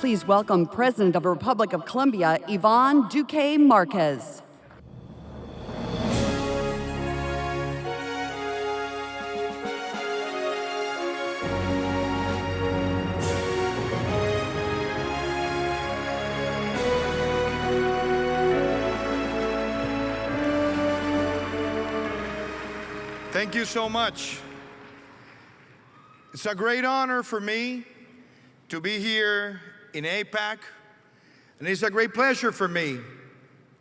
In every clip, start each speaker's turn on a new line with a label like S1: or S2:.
S1: Please welcome President of the Republic of Colombia, Duque Marquez.
S2: Thank you so much. It's a great honor for me to be here in APAC, and it's a great pleasure for me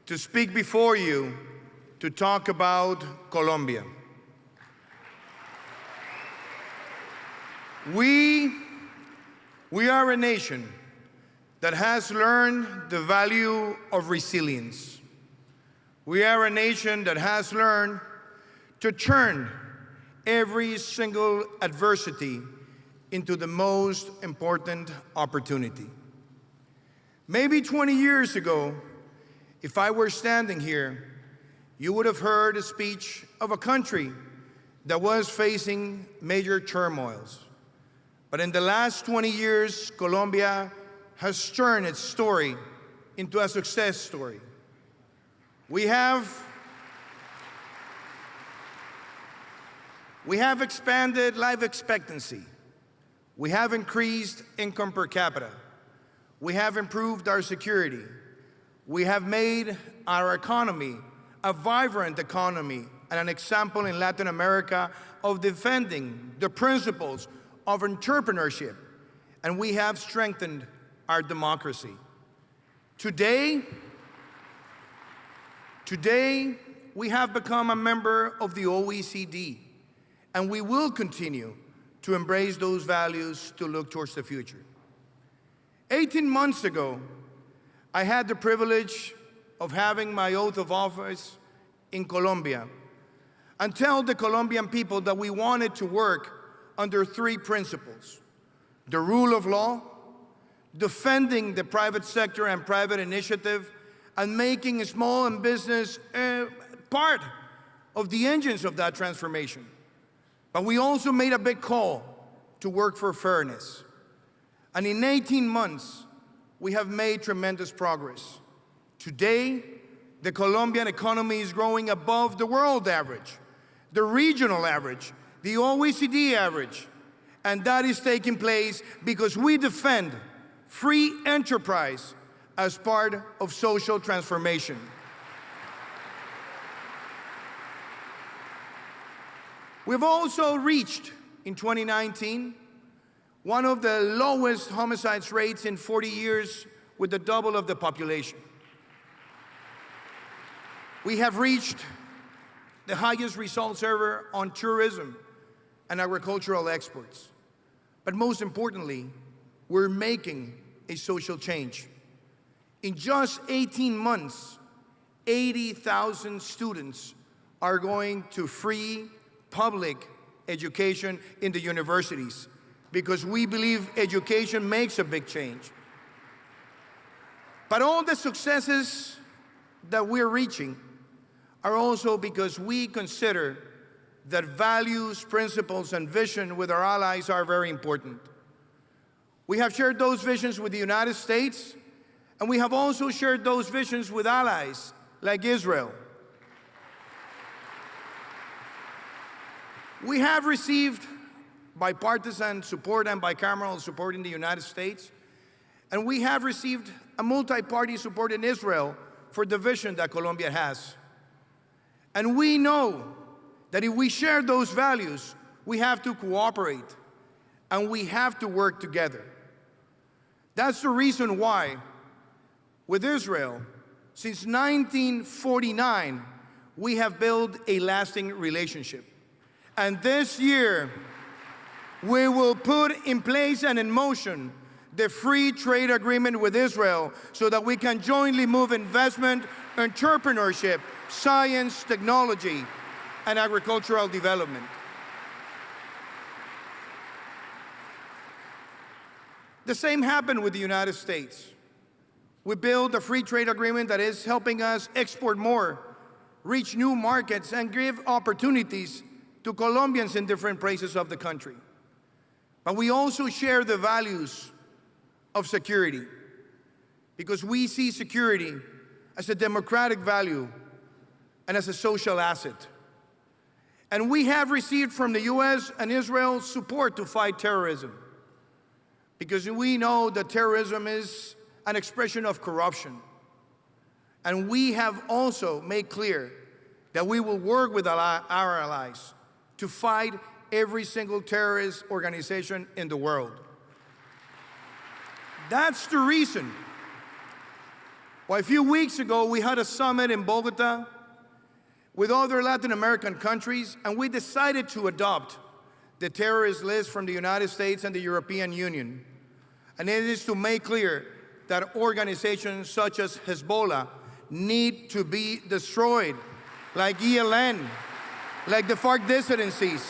S2: to speak before you to talk about Colombia. We are a nation that has learned the value of resilience. We are a nation that has learned to turn every single adversity into the most important opportunity. Maybe 20 years ago, if I were standing here, you would have heard a speech of a country that was facing major turmoils. But in the last 20 years, Colombia has turned its story into a success story. We have expanded life expectancy. We have increased income per capita. We have improved our security. We have made our economy a vibrant economy and an example in Latin America of defending the principles of entrepreneurship. And we have strengthened our democracy. Today, we have become a member of the OECD. And we will continue to embrace those values to look towards the future. 18 months ago, I had the privilege of having my oath of office in Colombia and tell the Colombian people that we wanted to work under three principles: the rule of law, defending the private sector and private initiative, and making small and business part of the engines of that transformation. But we also made a big call to work for fairness. And in 18 months, we have made tremendous progress. Today, the Colombian economy is growing above the world average, the regional average, the OECD average. And that is taking place because we defend free enterprise as part of social transformation. We've also reached, in 2019, one of the lowest homicide rates in 40 years with the double of the population. We have reached the highest results ever on tourism and agricultural exports. But most importantly, we're making a social change. In just 18 months, 80,000 students are going to free public education in the universities because we believe education makes a big change. But all the successes that we're reaching are also because we consider that values, principles, and vision with our allies are very important. We have shared those visions with the United States, and we have also shared those visions with allies like Israel. We have received bipartisan support and bicameral support in the United States, and we have received a multi-party support in Israel for the vision that Colombia has. And we know that if we share those values, we have to cooperate, and we have to work together. That's the reason why, with Israel, since 1949, we have built a lasting relationship. And this year, we will put in place and in motion the free trade agreement with Israel so that we can jointly move investment, entrepreneurship, science, technology, and agricultural development. The same happened with the United States. We built a free trade agreement that is helping us export more, reach new markets, and give opportunities to Colombians in different places of the country. But we also share the values of security, because we see security as a democratic value and as a social asset. And we have received from the US and Israel support to fight terrorism, because we know that terrorism is an expression of corruption. And we have also made clear that we will work with our allies to fight every single terrorist organization in the world. That's the reason why a few weeks ago we had a summit in Bogota with other Latin American countries, and we decided to adopt the terrorist list from the United States and the European Union. And it is to make clear that organizations such as Hezbollah need to be destroyed, like ELN, like the FARC dissidencies,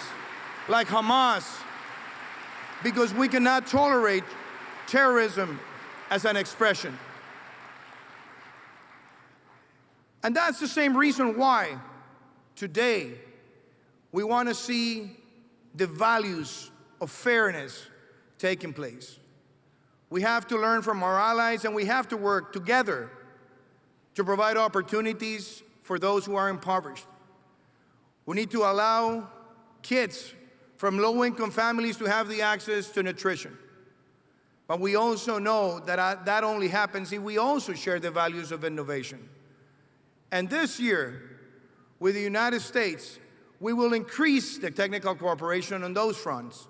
S2: like Hamas, because we cannot tolerate terrorism as an expression. And that's the same reason why today we want to see the values of fairness taking place. We have to learn from our allies, and we have to work together to provide opportunities for those who are impoverished. We need to allow kids from low-income families to have the access to nutrition. But we also know that that only happens if we also share the values of innovation. And this year, with the United States, we will increase the technical cooperation on those fronts.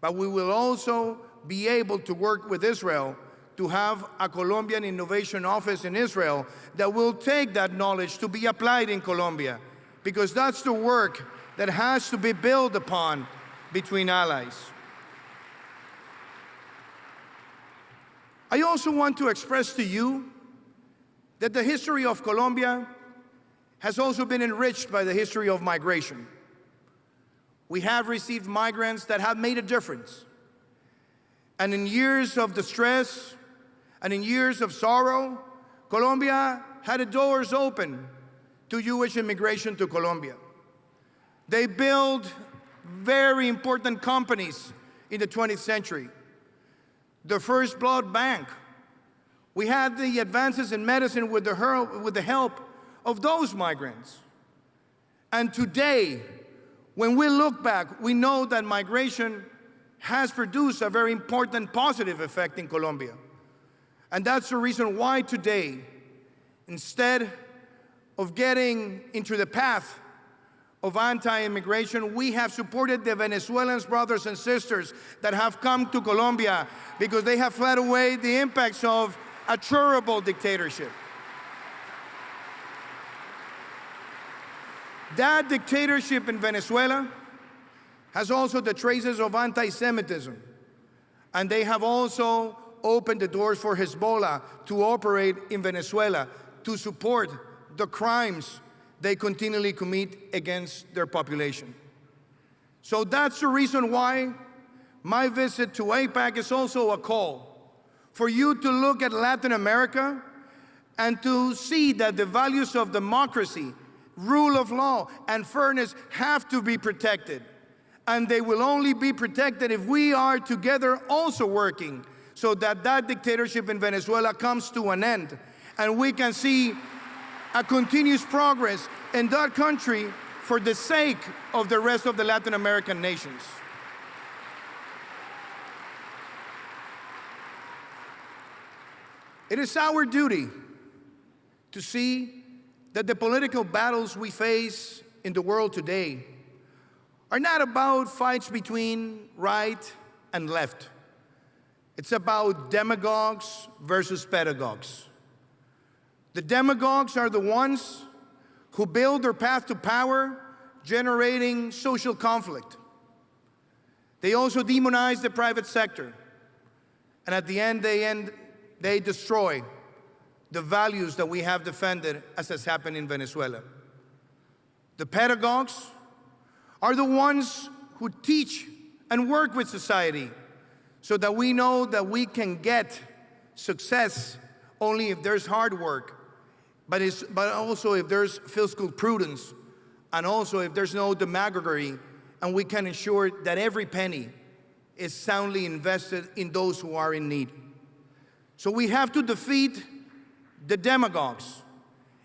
S2: But we will also be able to work with Israel to have a Colombian innovation office in Israel that will take that knowledge to be applied in Colombia, because that's the work that has to be built upon between allies. I also want to express to you that the history of Colombia has also been enriched by the history of migration. We have received migrants that have made a difference. And in years of distress and in years of sorrow, Colombia had the doors open to Jewish immigration to Colombia. They built very important companies in the 20th century. The first blood bank. We had the advances in medicine with the help of those migrants. And today, when we look back, we know that migration has produced a very important positive effect in Colombia. And that's the reason why today, instead of getting into the path of anti-immigration, we have supported the Venezuelans, brothers and sisters, that have come to Colombia because they have fled away the impacts of a terrible dictatorship. That dictatorship in Venezuela has also the traces of anti-Semitism, and they have also opened the doors for Hezbollah to operate in Venezuela to support the crimes they continually commit against their population. So that's the reason why my visit to AIPAC is also a call for you to look at Latin America and to see that the values of democracy, rule of law, and fairness have to be protected. And they will only be protected if we are together also working so that that dictatorship in Venezuela comes to an end and we can see a continuous progress in that country for the sake of the rest of the Latin American nations. It is our duty to see that the political battles we face in the world today are not about fights between right and left. It's about demagogues versus pedagogues. The demagogues are the ones who build their path to power, generating social conflict. They also demonize the private sector. And at the end, they destroy the values that we have defended, as has happened in Venezuela. The pedagogues are the ones who teach and work with society so that we know that we can get success only if there's hard work, but also if there's fiscal prudence, and also if there's no demagoguery, and we can ensure that every penny is soundly invested in those who are in need. So we have to defeat the demagogues,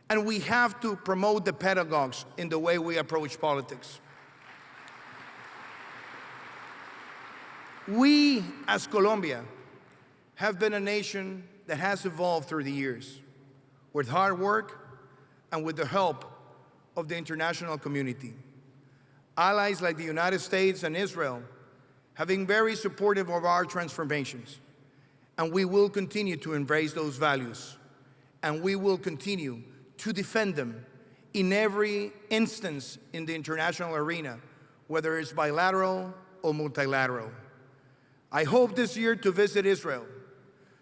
S2: and we have to promote the pedagogues in the way we approach politics. We, as Colombia, have been a nation that has evolved through the years with hard work and with the help of the international community. Allies like the United States and Israel have been very supportive of our transformations, and we will continue to embrace those values, and we will continue to defend them in every instance in the international arena, whether it's bilateral or multilateral. I hope this year to visit Israel,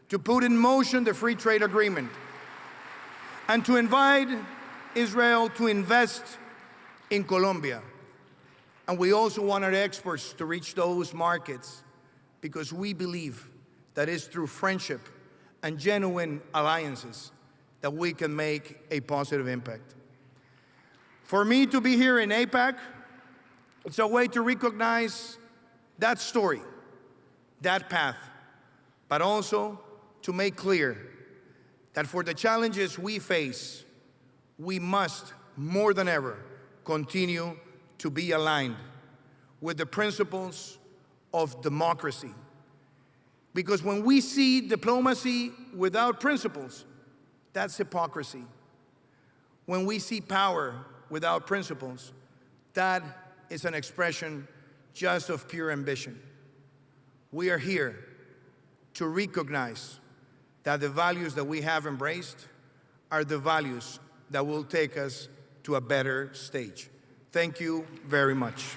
S2: to put in motion the free trade agreement, and to invite Israel to invest in Colombia. And we also want our exports to reach those markets because we believe that it's through friendship and genuine alliances that we can make a positive impact. For me to be here in APAC, it's a way to recognize that story, that path, but also to make clear that for the challenges we face, we must, more than ever, continue to be aligned with the principles of democracy. Because when we see diplomacy without principles, that's hypocrisy. When we see power without principles, that is an expression just of pure ambition. We are here to recognize that the values that we have embraced are the values that will take us to a better stage. Thank you very much.